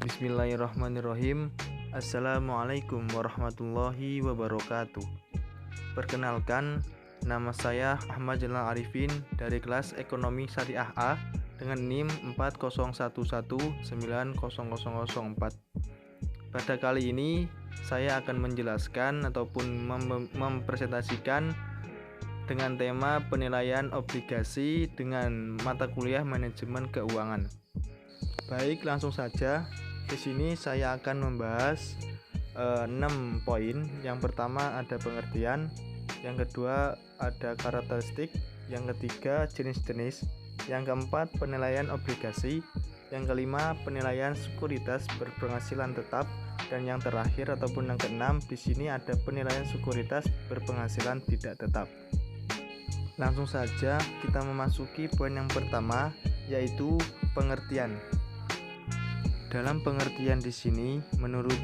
Bismillahirrahmanirrahim. Assalamualaikum warahmatullahi wabarakatuh. Perkenalkan, nama saya Ahmad Jalal Arifin dari kelas Ekonomi Syariah A dengan NIM 401190004. Pada kali ini saya akan menjelaskan ataupun mempresentasikan dengan tema penilaian obligasi dengan mata kuliah manajemen keuangan. Baik, langsung saja. Di sini saya akan membahas 6 poin. Yang pertama ada pengertian, yang kedua ada karakteristik, yang ketiga jenis-jenis, yang keempat penilaian obligasi, yang kelima penilaian sekuritas berpenghasilan tetap, dan yang terakhir ataupun yang keenam di sini ada penilaian sekuritas berpenghasilan tidak tetap. Langsung saja kita memasuki poin yang pertama, yaitu pengertian. Dalam pengertian di sini, menurut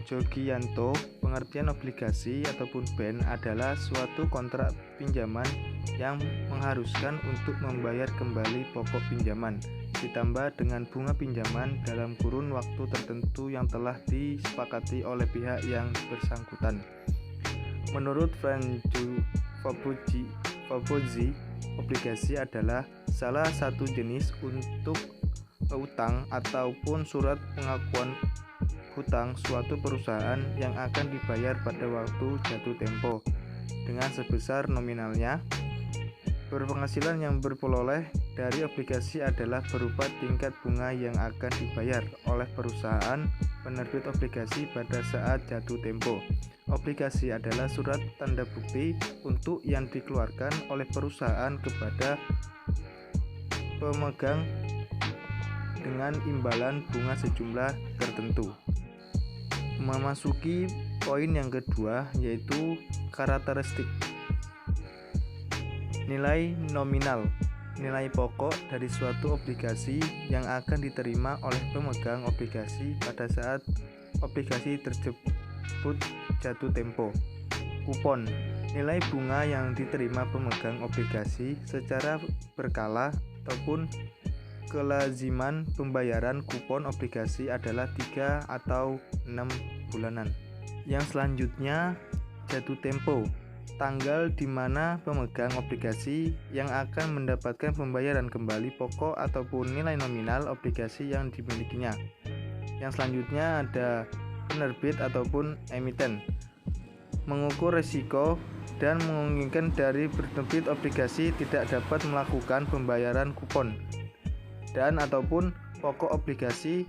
Jogianto, pengertian obligasi ataupun BEN adalah suatu kontrak pinjaman yang mengharuskan untuk membayar kembali pokok pinjaman, ditambah dengan bunga pinjaman dalam kurun waktu tertentu yang telah disepakati oleh pihak yang bersangkutan. Menurut Fabozzi, obligasi adalah salah satu jenis untuk utang ataupun surat pengakuan hutang suatu perusahaan yang akan dibayar pada waktu jatuh tempo dengan sebesar nominalnya. Berpenghasilan yang berperoleh dari obligasi adalah berupa tingkat bunga yang akan dibayar oleh perusahaan penerbit obligasi pada saat jatuh tempo. Obligasi adalah surat tanda bukti untuk yang dikeluarkan oleh perusahaan kepada pemegang dengan imbalan bunga sejumlah tertentu. Memasuki poin yang kedua, yaitu karakteristik. Nilai nominal, nilai pokok dari suatu obligasi yang akan diterima oleh pemegang obligasi pada saat obligasi tersebut jatuh tempo. Kupon, nilai bunga yang diterima pemegang obligasi secara berkala ataupun kelaziman pembayaran kupon obligasi adalah 3 atau 6 bulanan. Yang selanjutnya, jatuh tempo, tanggal di mana pemegang obligasi yang akan mendapatkan pembayaran kembali pokok ataupun nilai nominal obligasi yang dimilikinya. Yang selanjutnya ada penerbit ataupun emiten, mengukur risiko dan memungkinkan dari penerbit obligasi tidak dapat melakukan pembayaran kupon dan ataupun pokok obligasi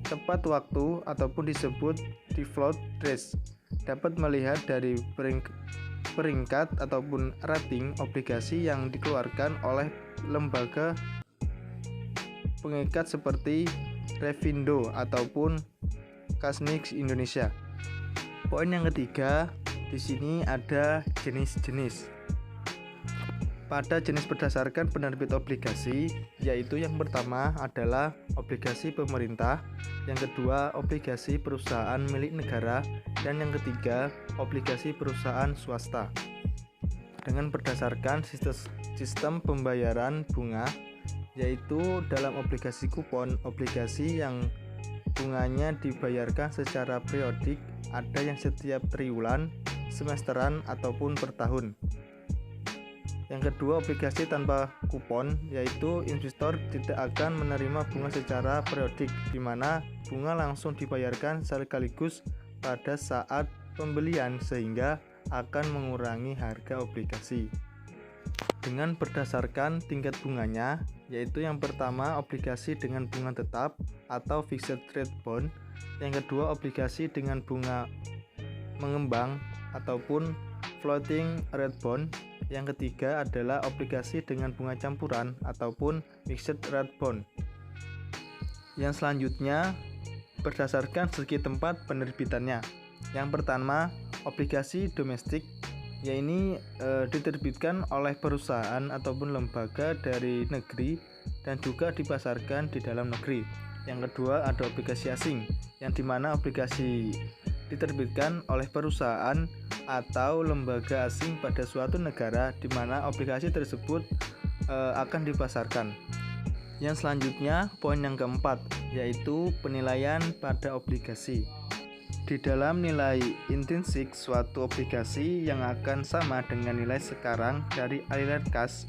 tepat waktu ataupun disebut default risk, dapat melihat dari peringkat ataupun rating obligasi yang dikeluarkan oleh lembaga pengikat seperti Revindo ataupun Kasnix Indonesia. Poin yang ketiga, di sini ada jenis-jenis. Pada jenis berdasarkan penerbit obligasi, yaitu yang pertama adalah obligasi pemerintah, yang kedua obligasi perusahaan milik negara, dan yang ketiga obligasi perusahaan swasta. Dengan berdasarkan sistem pembayaran bunga, yaitu dalam obligasi kupon, obligasi yang bunganya dibayarkan secara periodik, ada yang setiap triwulan, semesteran, ataupun per tahun. Yang kedua, obligasi tanpa kupon, yaitu investor tidak akan menerima bunga secara periodik, di mana bunga langsung dibayarkan sekaligus pada saat pembelian sehingga akan mengurangi harga obligasi. Dengan berdasarkan tingkat bunganya, yaitu yang pertama obligasi dengan bunga tetap atau fixed rate bond, yang kedua obligasi dengan bunga mengembang ataupun floating rate bond, yang ketiga adalah obligasi dengan bunga campuran ataupun mixed rate bond. Yang selanjutnya berdasarkan segi tempat penerbitannya. Yang pertama, obligasi domestik, yaitu diterbitkan oleh perusahaan ataupun lembaga dari negeri dan juga dipasarkan di dalam negeri. Yang kedua ada obligasi asing, yang dimana obligasi diterbitkan oleh perusahaan atau lembaga asing pada suatu negara di mana obligasi tersebut akan dipasarkan. Yang selanjutnya, poin yang keempat, yaitu penilaian pada obligasi. Di dalam nilai intrinsik suatu obligasi yang akan sama dengan nilai sekarang dari aliran kas,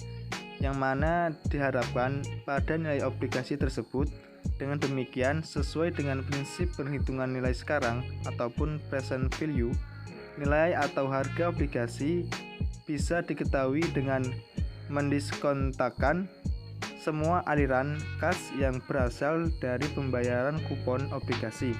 yang mana diharapkan pada nilai obligasi tersebut. Dengan demikian, sesuai dengan prinsip perhitungan nilai sekarang ataupun present value, nilai atau harga obligasi bisa diketahui dengan mendiskontakan semua aliran kas yang berasal dari pembayaran kupon obligasi,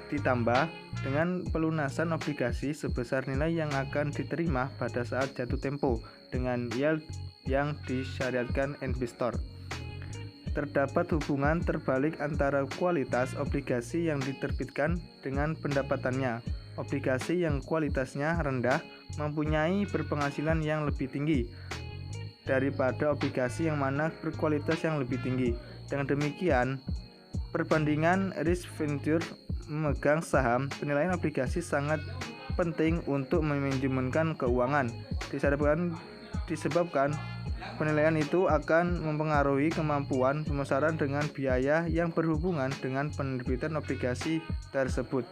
ditambah dengan pelunasan obligasi sebesar nilai yang akan diterima pada saat jatuh tempo dengan yield yang disyariatkan investor. Terdapat hubungan terbalik antara kualitas obligasi yang diterbitkan dengan pendapatannya. Obligasi yang kualitasnya rendah mempunyai berpenghasilan yang lebih tinggi daripada obligasi yang mana berkualitas yang lebih tinggi. Dengan demikian, perbandingan risk venture memegang saham, penilaian obligasi sangat penting untuk memanajemen keuangan. Disebabkan penilaian itu akan mempengaruhi kemampuan pemasaran dengan biaya yang berhubungan dengan penerbitan obligasi tersebut.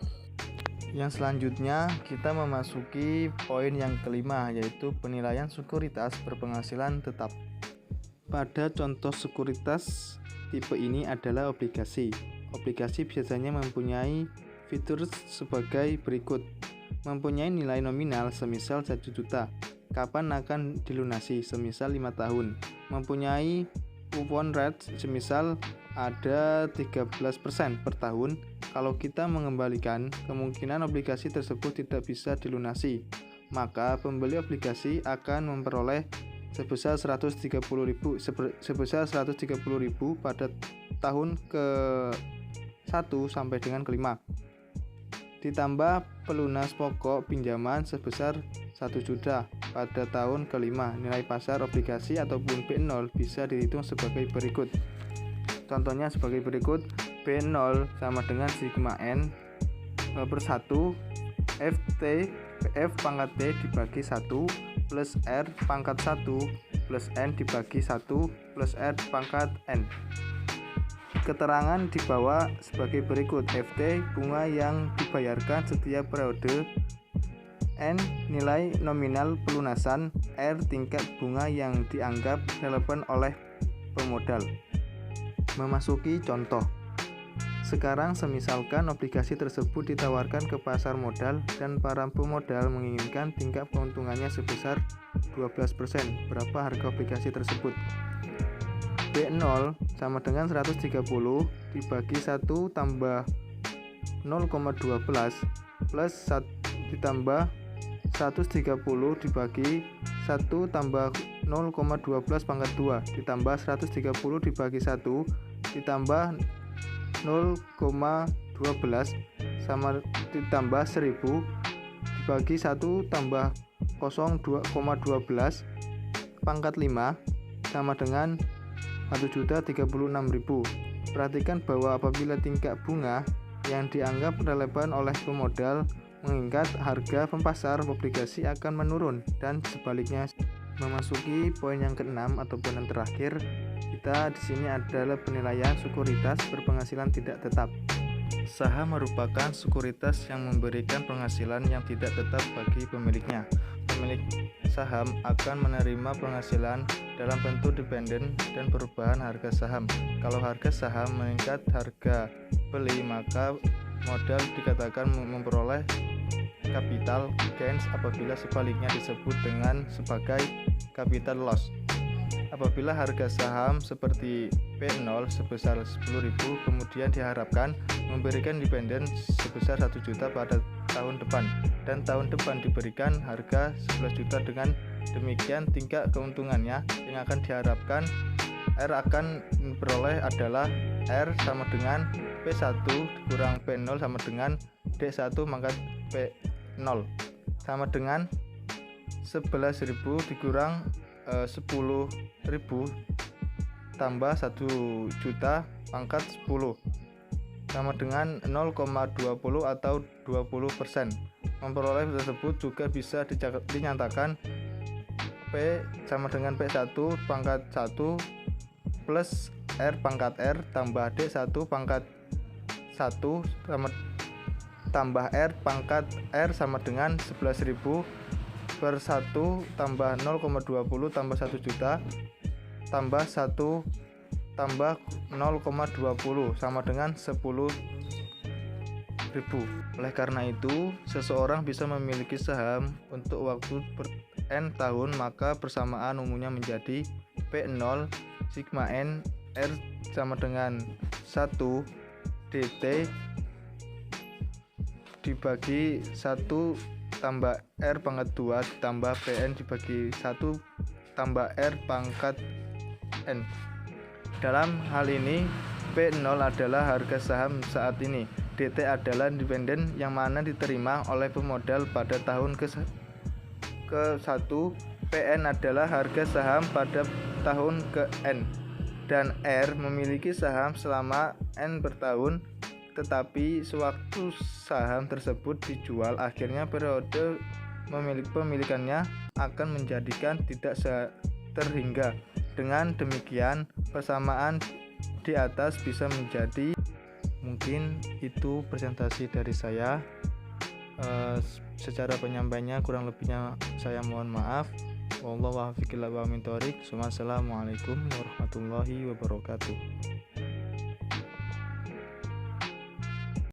Yang selanjutnya kita memasuki poin yang kelima, yaitu penilaian sekuritas berpenghasilan tetap. Pada contoh sekuritas tipe ini adalah obligasi. Obligasi biasanya mempunyai fitur sebagai berikut. Mempunyai nilai nominal semisal 1 juta. Kapan akan dilunasi? Semisal 5 tahun. Mempunyai coupon rate semisal ada 13% per tahun. Kalau kita mengembalikan, kemungkinan obligasi tersebut tidak bisa dilunasi, maka pembeli obligasi akan memperoleh sebesar 130.000 pada tahun ke-1 sampai dengan ke-5. Ditambah pelunas pokok pinjaman sebesar 1 juta pada tahun ke-5. Nilai pasar obligasi ataupun B0 bisa dihitung sebagai berikut. Contohnya sebagai berikut. B0 sama dengan sigma N per 1 F pangkat T dibagi 1 plus R pangkat 1 plus N dibagi 1 plus R pangkat N. Keterangan di bawah sebagai berikut. FT bunga yang dibayarkan setiap periode, N nilai nominal pelunasan, R tingkat bunga yang dianggap relevan oleh pemodal. Memasuki contoh. Sekarang semisalkan obligasi tersebut ditawarkan ke pasar modal dan para pemodal menginginkan tingkat keuntungannya sebesar 12%. Berapa harga obligasi tersebut? B0 sama dengan 130 dibagi 1 tambah 0,12 plus 1 ditambah 130 dibagi 1 tambah 0,12 pangkat 2 ditambah 130 dibagi 1 ditambah 0,12 sama ditambah 1000 dibagi 1 tambah 0,12 pangkat 5 sama dengan 1.036.000. Perhatikan bahwa apabila tingkat bunga yang dianggap relevan oleh pemodal meningkat, harga pasar obligasi akan menurun dan sebaliknya. Memasuki poin yang keenam ataupun yang terakhir, kita di sini adalah penilaian sekuritas berpenghasilan tidak tetap. Saham merupakan sekuritas yang memberikan penghasilan yang tidak tetap bagi pemiliknya. Pemilik saham akan menerima penghasilan dalam bentuk dividen dan perubahan harga saham. Kalau harga saham meningkat harga beli, maka modal dikatakan memperoleh capital gains. Apabila sebaliknya disebut dengan sebagai capital loss. Apabila harga saham seperti P0 sebesar 10.000 kemudian diharapkan memberikan dividen sebesar 1 juta pada tahun depan dan tahun depan diberikan harga 11 juta. Dengan demikian tingkat keuntungannya yang akan diharapkan R akan memperoleh adalah R sama dengan P1 dikurang P0 sama dengan D1 mangkat P0 sama dengan 11.000 dikurang 10.000 tambah 1 juta pangkat 10 sama dengan 0,20 atau 20%. Memperoleh tersebut juga bisa dinyatakan P sama dengan P1 pangkat 1 plus R pangkat R tambah D1 pangkat 1 sama tambah R pangkat R sama dengan 11.000 per 1 tambah 0,20 tambah 1 juta tambah 1 tambah 0,20 sama dengan 10.000. Oleh karena itu, seseorang bisa memiliki saham untuk waktu N tahun, maka persamaan umumnya menjadi P0 sigma N R sama dengan 1 DT dibagi 1 tambah R pangkat 2 ditambah PN dibagi 1 tambah R pangkat N. Dalam hal ini P0 adalah harga saham saat ini, DT adalah dividen yang mana diterima oleh pemodal pada tahun ke-1, PN adalah harga saham pada tahun ke-N, dan R memiliki saham selama N bertahun, tetapi sewaktu saham tersebut dijual, akhirnya periode pemilikannya akan menjadikan tidak terhingga. Dengan demikian, persamaan di atas bisa menjadi. Mungkin itu presentasi dari saya. Secara penyampaiannya kurang lebihnya saya mohon maaf. Wassalamualaikum warahmatullahi wabarakatuh.